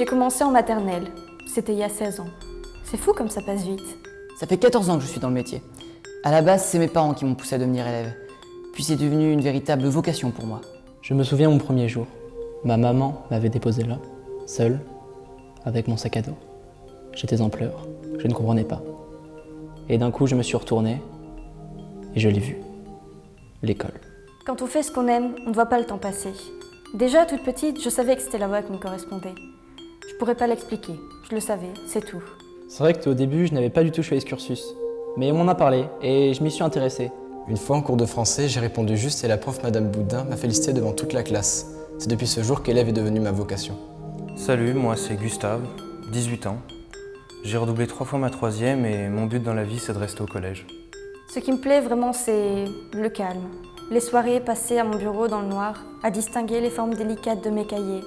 J'ai commencé en maternelle. C'était il y a 16 ans. C'est fou comme ça passe vite. Ça fait 14 ans que je suis dans le métier. À la base, c'est mes parents qui m'ont poussé à devenir élève. Puis c'est devenu une véritable vocation pour moi. Je me souviens mon premier jour. Ma maman m'avait déposé là, seule, avec mon sac à dos. J'étais en pleurs, je ne comprenais pas. Et d'un coup, je me suis retourné et je l'ai vu. L'école. Quand on fait ce qu'on aime, on ne voit pas le temps passer. Déjà, toute petite, je savais que c'était la voie qui me correspondait. Je pourrais pas l'expliquer, je le savais, c'est tout. C'est vrai que au début, je n'avais pas du tout choisi ce cursus. Mais on m'en a parlé et je m'y suis intéressé. Une fois en cours de français, j'ai répondu juste et la prof Madame Boudin m'a félicité devant toute la classe. C'est depuis ce jour qu'élève est devenue ma vocation. Salut, moi c'est Gustave, 18 ans. J'ai redoublé 3 fois ma troisième et mon but dans la vie c'est de rester au collège. Ce qui me plaît vraiment, c'est le calme. Les soirées passées à mon bureau dans le noir, à distinguer les formes délicates de mes cahiers,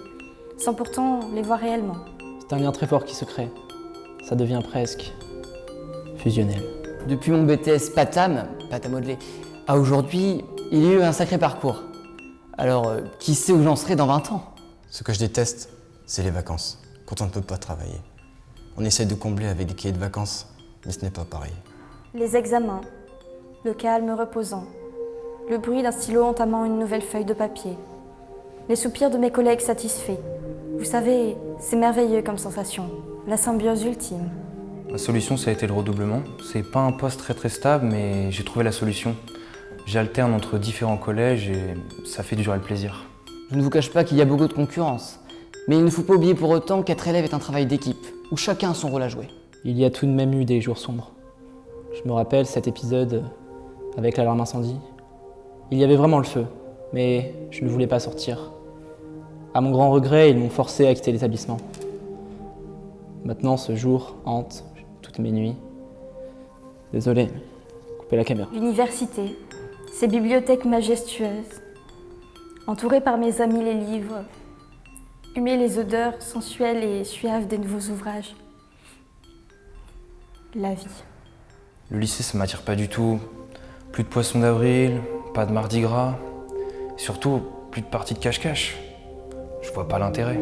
sans pourtant les voir réellement. C'est un lien très fort qui se crée. Ça devient presque fusionnel. Depuis mon BTS pâte à modeler, à aujourd'hui, il y a eu un sacré parcours. Alors, qui sait où j'en serai dans 20 ans? Ce que je déteste, c'est les vacances, quand on ne peut pas travailler. On essaie de combler avec des cahiers de vacances, mais ce n'est pas pareil. Les examens, le calme reposant, le bruit d'un stylo entamant une nouvelle feuille de papier, les soupirs de mes collègues satisfaits. Vous savez, c'est merveilleux comme sensation, la symbiose ultime. La solution ça a été le redoublement. C'est pas un poste très stable mais j'ai trouvé la solution. J'alterne entre différents collèges et ça fait durer le plaisir. Je ne vous cache pas qu'il y a beaucoup de concurrence. Mais il ne faut pas oublier pour autant qu'être élève est un travail d'équipe, où chacun a son rôle à jouer. Il y a tout de même eu des jours sombres. Je me rappelle cet épisode avec l'alarme incendie. Il y avait vraiment le feu, mais je ne voulais pas sortir. À mon grand regret, ils m'ont forcé à quitter l'établissement. Maintenant, ce jour hante toutes mes nuits. Désolé, coupez la caméra. L'université, ces bibliothèques majestueuses, entourées par mes amis les livres, humer les odeurs sensuelles et suaves des nouveaux ouvrages. La vie. Le lycée ça m'attire pas du tout. Plus de poissons d'avril, pas de mardi gras, et surtout plus de parties de cache-cache. Je vois pas l'intérêt.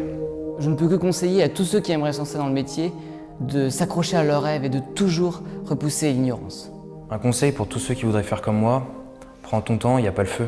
Je ne peux que conseiller à tous ceux qui aimeraient se lancer dans le métier de s'accrocher à leurs rêves et de toujours repousser l'ignorance. Un conseil pour tous ceux qui voudraient faire comme moi, prends ton temps, y a pas le feu.